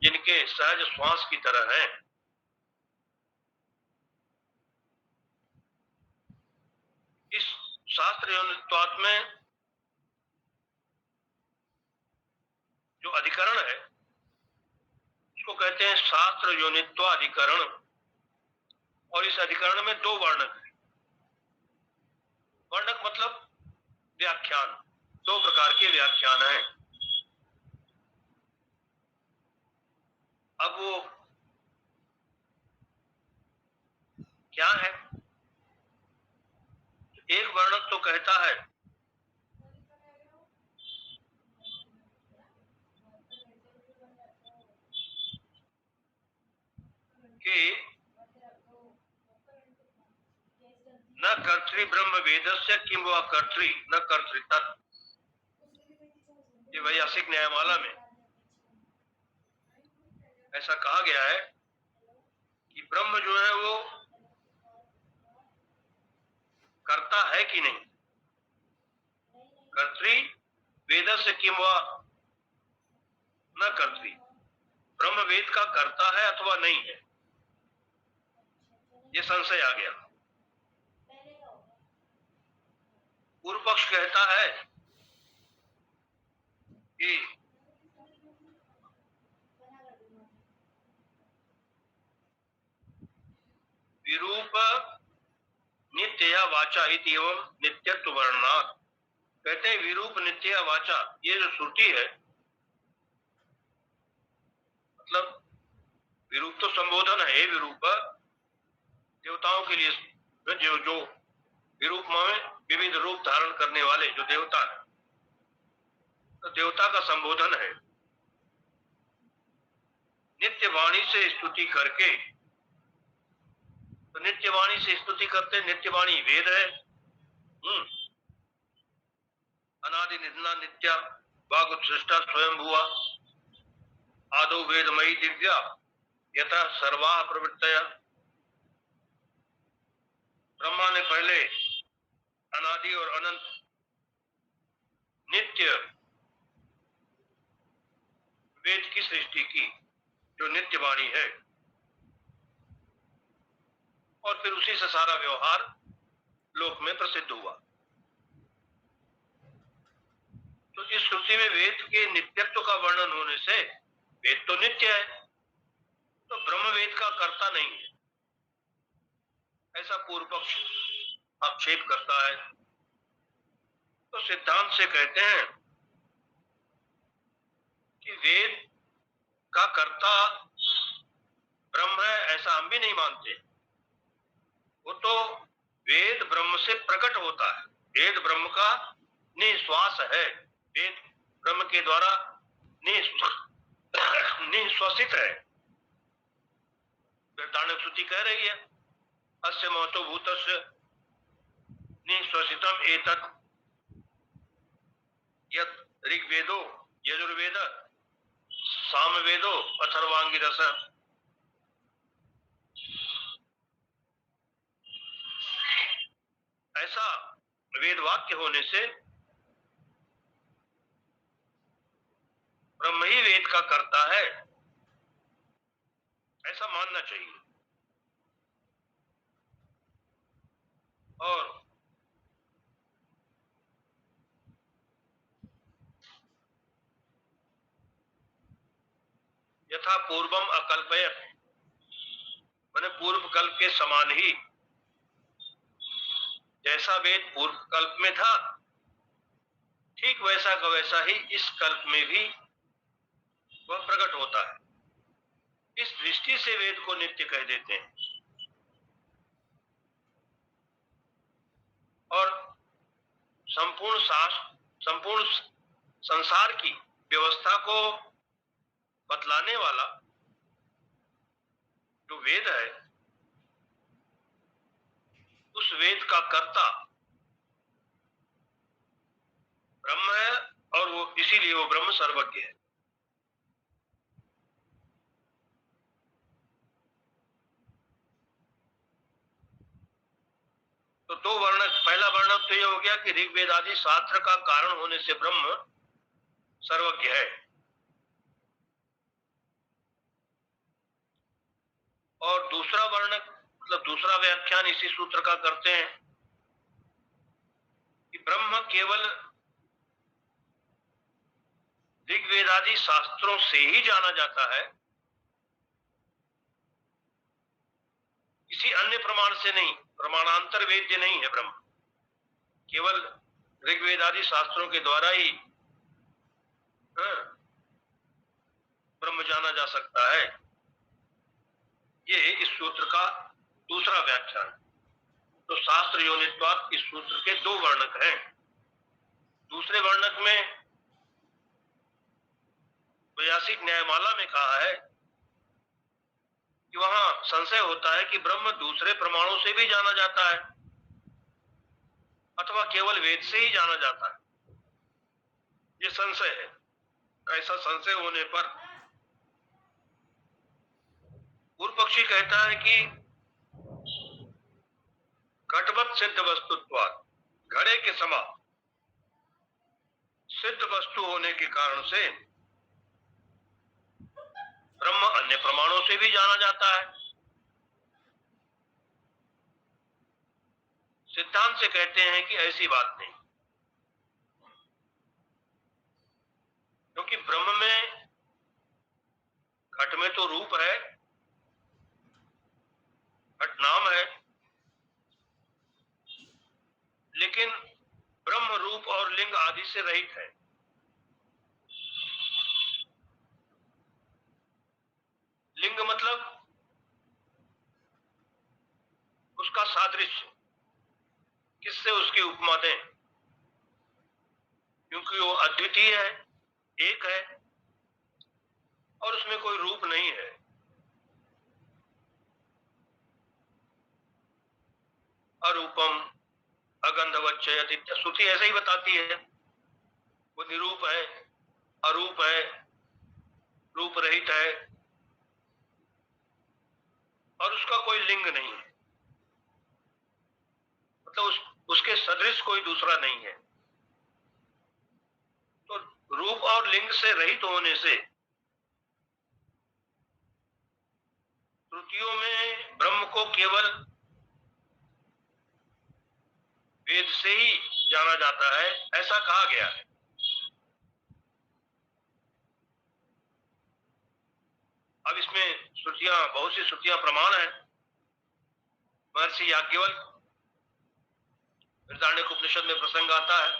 जिनके सहज श्वास की तरह हैं। इस शास्त्र योनित्वात् में जो अधिकरण है उसको कहते हैं शास्त्र योनित्व अधिकरण। और इस अधिकरण में दो वर्णक है। वर्णक मतलब व्याख्यान, दो प्रकार के व्याख्यान हैं। अब वो क्या है? एक वर्णक तो कहता है कि न कर्तृ ब्रह्म वेदस्य किम व कर्तृ न कर्तृतत्। ये वैयासिक न्यायमाला में ऐसा कहा गया है कि ब्रह्म जो है वो करता है कि नहीं। कर्तृ वेदस्य किम व न कर्तृ, ब्रह्म वेद का करता है अथवा नहीं है, ये संशय आ गया। पूर्व पक्ष कहता है कि विरूप नित्य या वाचा इति एवं नित्यत्व वर्णनात्। कहते हैं विरूप नित्य या वाचा, ये जो श्रुति है, मतलब विरूप तो संबोधन है। विरूप देवताओं के लिए, जो विरूप में विविध रूप धारण करने वाले जो देवता है, तो देवता का संबोधन है। नित्य वाणी से स्तुति करके, तो नित्य वाणी से स्तुति करते, नित्य वाणी वेद है। अनादि निधना नित्या वाग उत्सृष्टा स्वयं हुआ आदो वेदमयी दिव्या यथा सर्वा प्रवृत्तया। ब्रह्मा ने पहले अनादि और अनंत नित्य वेद की सृष्टि की, जो नित्य वाणी है, और फिर उसी से सारा व्यवहार लोक में प्रसिद्ध हुआ। तो इस श्रुति में वेद के नित्यत्व का वर्णन होने से वेद तो नित्य है, तो ब्रह्म वेद का कर्ता नहीं है, ऐसा पूर्व पक्ष आक्षेप करता है। तो सिद्धांत से कहते हैं कि वेद का कर्ता ब्रह्म है, ऐसा हम भी नहीं मानते। वो तो वेद ब्रह्म से प्रकट होता है, वेद ब्रह्म का निश्वास है, वेद ब्रह्म के द्वारा निश्वसित है। श्रुति कह रही है अस्य महतो भूतस्य निश्वसितम एतत् यत् ऋग्वेदो यजुर्वेद सामवेदो अथर्वांगिरस। ऐसा वेद वाक्य होने से ब्रह्म ही वेद का करता है, ऐसा मानना चाहिए। और यथा पूर्वम अकल्पयत्, माने पूर्व कल्प के समान ही, जैसा वेद पूर्व कल्प में था ठीक वैसा का वैसा ही इस कल्प में भी वह प्रकट होता है। इस दृष्टि से वेद को नित्य कह देते हैं। और संपूर्ण शास्त्र, संपूर्ण संसार की व्यवस्था को बतलाने वाला जो वेद है, उस वेद का कर्ता ब्रह्म है, और वो इसीलिए वो ब्रह्म सर्वज्ञ है। तो दो वर्णक, पहला वर्णक तो ये हो गया कि ऋग्वेद आदि शास्त्र का कारण होने से ब्रह्म सर्वज्ञ है। और दूसरा वर्णक मतलब दूसरा व्याख्यान इसी सूत्र का करते हैं कि ब्रह्म केवल ऋग्वेद आदि शास्त्रों से ही जाना जाता है, किसी अन्य प्रमाण से नहीं, प्रमाणांतर वेद्य नहीं है ब्रह्म, केवल ऋग्वेद आदि शास्त्रों के द्वारा ही ब्रह्म जाना जा सकता है। ये इस सूत्र का दूसरा व्याख्यान। तो शास्त्र योनित्वात् इस सूत्र के दो वर्णक हैं। दूसरे वर्णक में वैयासिक न्यायमाला में कहा है कि वहां संशय होता है कि ब्रह्म दूसरे प्रमाणों से भी जाना जाता है अथवा केवल वेद से ही जाना जाता है। ये संशय है। ऐसा संशय होने पर पूर्व पक्षी कहता है कि घटवत सिद्ध वस्तुत्वात्, घड़े के समान सिद्ध वस्तु होने के कारण से ब्रह्म अन्य प्रमाणों से भी जाना जाता है। सिद्धांत से कहते हैं कि ऐसी बात नहीं, क्योंकि ब्रह्म में, घट में तो रूप है, घट नाम है, लेकिन ब्रह्म रूप और लिंग आदि से रहित है। लिंग मतलब उसका सादृश्य, किससे उसकी उपमा दें, क्योंकि वो अद्वितीय है, एक है और उसमें कोई रूप नहीं है। अरूपम अगंधवच्चयति, श्रुति ऐसे ही बताती है। वो निरूप है, अरूप है, रूप रहित है और उसका कोई लिंग नहीं है, मतलब उसके सदृश कोई दूसरा नहीं है। तो रूप और लिंग से रहित होने से श्रुतियों में ब्रह्म को केवल वेद से ही जाना जाता है, ऐसा कहा गया है। अब इसमें श्रुतियां, बहुत सी श्रुतियां प्रमाण है। महर्षि याज्ञवल्क्य, बृहदारण्यक उपनिषद में प्रसंग आता है,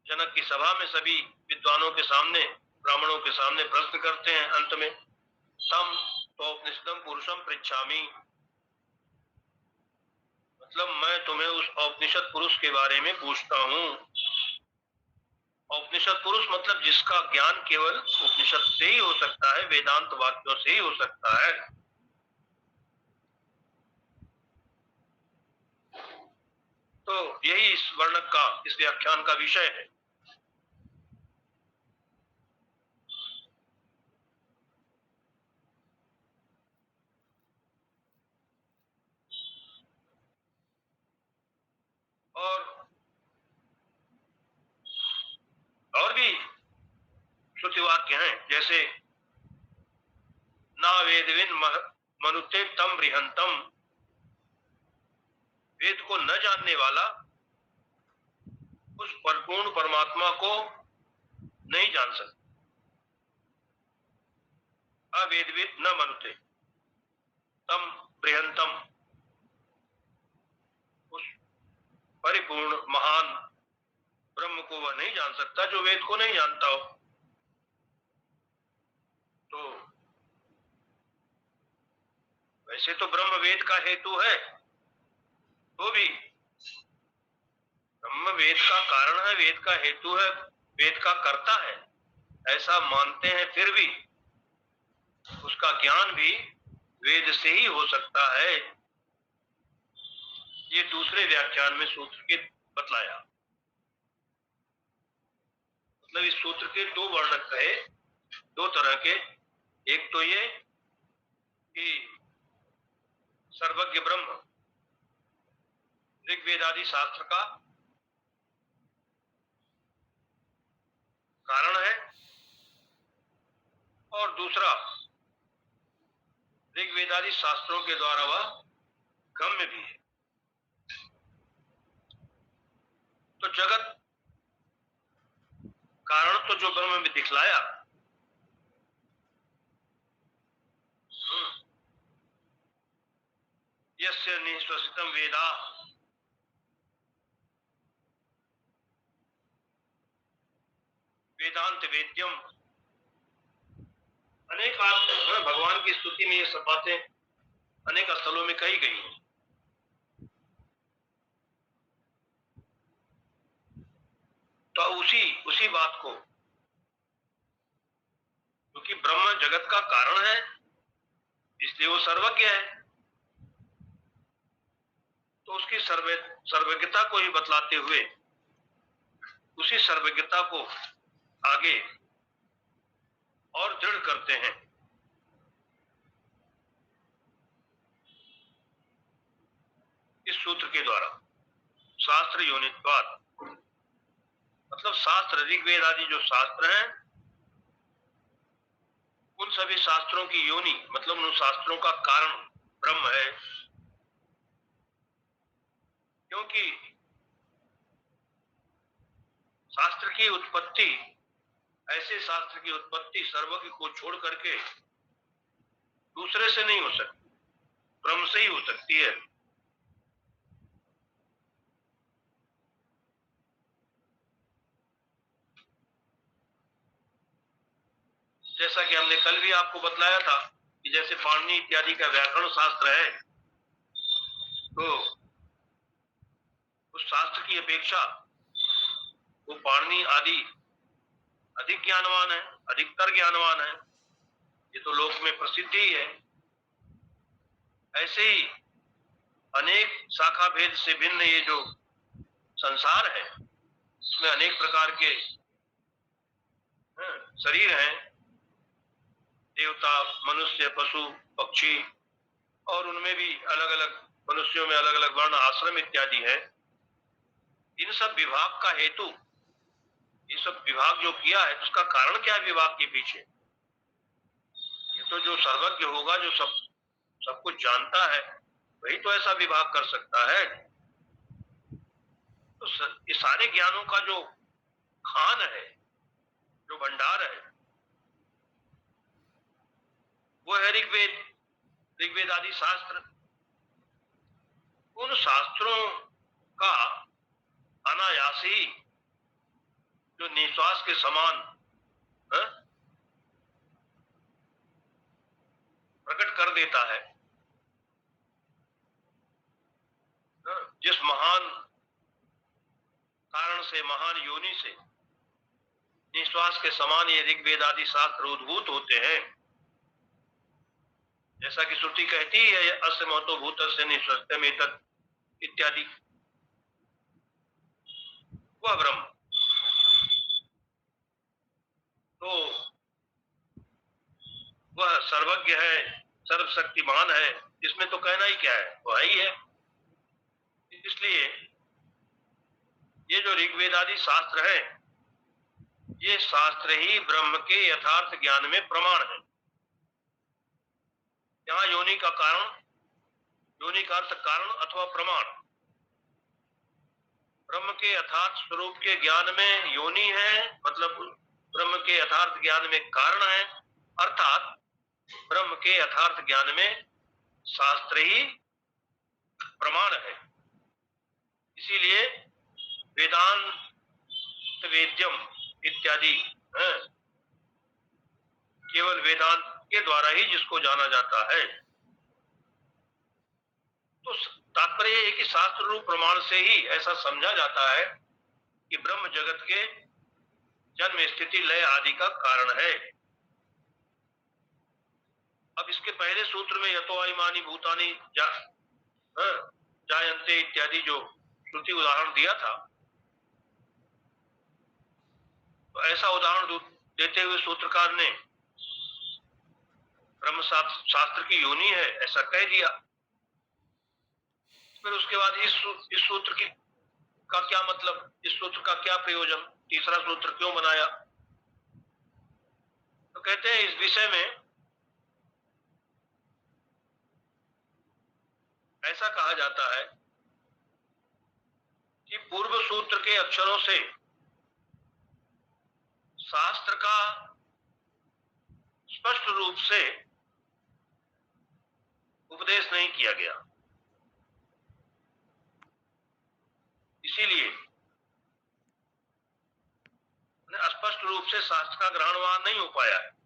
जनक की सभा में सभी विद्वानों के सामने, ब्राह्मणों के सामने प्रश्न करते हैं। अंत में तम तो उपनिषदम पुरुषम पृच्छामि, मतलब मैं तुम्हें उस औपनिषद पुरुष के बारे में पूछता हूँ। औपनिषद पुरुष मतलब जिसका ज्ञान केवल उपनिषद से ही हो सकता है, वेदांत वाक्यों से ही हो सकता है। तो यही इस वर्णक का, इस व्याख्यान का विषय है। और भी श्रुति वाक्य हैं, जैसे ना वेदविन मनुते तम बृहंतम, वेद को न जानने वाला उस परिपूर्ण परमात्मा को नहीं जान सकता। अवेदविद न मनुते तम बृहंतम, उस परिपूर्ण महान ब्रह्म को वह नहीं जान सकता जो वेद को नहीं जानता हो। तो वैसे तो ब्रह्म वेद का हेतु है, तो भी ब्रह्म वेद का कारण है, वेद का हेतु है, वेद का कर्ता है, ऐसा मानते हैं, फिर भी उसका ज्ञान भी वेद से ही हो सकता है। ये दूसरे व्याख्यान में सूत्र के बतलाया। मतलब इस सूत्र के दो वर्णक कहे, दो तरह के। एक तो ये कि सर्वज्ञ ब्रह्म ऋग्वेद आदि शास्त्र का कारण है, और दूसरा ऋग्वेद आदि शास्त्रों के द्वारा वह गम्य भी है। तो जगत कारण तो जो ब्रह्म में दिखलाया, यस्य निःश्वसितम वेदा, वेदांत वेद्यम, अनेक बार भगवान की स्तुति में ये सब बातें अनेक स्थलों में कही गई हैं। तो उसी बात को, क्योंकि ब्रह्म जगत का कारण है इसलिए वो सर्वज्ञ है, तो उसकी सर्वज्ञता को ही बतलाते हुए उसी सर्वज्ञता को आगे और दृढ़ करते हैं। इस सूत्र के द्वारा शास्त्र योनित्वाद, मतलब शास्त्र ऋग्वेद आदि जो शास्त्र हैं, उन सभी शास्त्रों की योनि मतलब उन शास्त्रों का कारण ब्रह्म है। क्योंकि शास्त्र की उत्पत्ति, ऐसे शास्त्र की उत्पत्ति सर्वज्ञ को छोड़ करके दूसरे से नहीं हो सकती, ब्रह्म से ही हो सकती है। जैसा कि हमने कल भी आपको बतलाया था कि जैसे पाणिनि इत्यादि का व्याकरण शास्त्र है, तो उस शास्त्र की अपेक्षा वो पाणिनि आदि अधिक ज्ञानवान है, अधिकतर ज्ञानवान है। ये तो लोक में प्रसिद्ध ही है। ऐसे ही अनेक शाखा भेद से भिन्न ये जो संसार है, इसमें अनेक प्रकार के शरीर हैं, देवता, मनुष्य, पशु, पक्षी, और उनमें भी अलग अलग, मनुष्यों में अलग अलग वर्ण आश्रम इत्यादि है। इन सब विभाग का हेतु, ये सब विभाग जो किया है उसका कारण क्या है विभाग के पीछे? ये तो जो सर्वज्ञ होगा, जो सब कुछ जानता है, वही तो ऐसा विभाग कर सकता है। तो ये सारे ज्ञानों का जो खान है, जो भंडार है, वो है ऋग्वेद आदि शास्त्र। उन शास्त्रों का अनायास ही जो निश्वास के समान प्रकट कर देता है। जिस महान कारण से, महान योनि से निश्वास के समान ये ऋग्वेद आदि शास्त्र उद्भूत होते हैं, जैसा कि श्रुति कहती है अस्य महतो भूतस्य निश्वस्तम एतत् इत्यादि, वह ब्रह्म तो वह सर्वज्ञ है, सर्वशक्तिमान है, इसमें तो कहना ही क्या है, वो है ही है। इसलिए ये जो ऋग्वेद आदि शास्त्र है, ये शास्त्र ही ब्रह्म के यथार्थ ज्ञान में प्रमाण है। यहाँ योनि का कारण, योनि का अर्थ कारण अथवा प्रमाण, ब्रह्म के यथार्थ स्वरूप के ज्ञान में योनि है, मतलब ब्रह्म के यथार्थ ज्ञान में कारण है, अर्थात ब्रह्म के यथार्थ ज्ञान में शास्त्र ही प्रमाण है। इसीलिए वेदांत वेद्यम इत्यादि केवल वेदांत के द्वारा ही जिसको जाना जाता है। तो तात्पर्य है कि शास्त्र रूप प्रमाण से ही ऐसा समझा जाता है कि ब्रह्म जगत के जन्म, स्थिति, लय आदि का कारण है। अब इसके पहले सूत्र में यतो इमानी भूतानि जायन्ते इत्यादि जो श्रुति उदाहरण दिया था, तो ऐसा उदाहरण देते हुए सूत्रकार ने ब्रह्म शास्त्र की योनि है ऐसा कह दिया। फिर उसके बाद इस सूत्र की का क्या मतलब, इस सूत्र का क्या प्रयोजन, तीसरा सूत्र क्यों बनाया? तो कहते हैं इस विषय में ऐसा कहा जाता है कि पूर्व सूत्र के अक्षरों से शास्त्र का स्पष्ट रूप से उपदेश नहीं किया गया, इसीलिए स्पष्ट रूप से शास्त्र का ग्रहण वहां नहीं हो पाया है।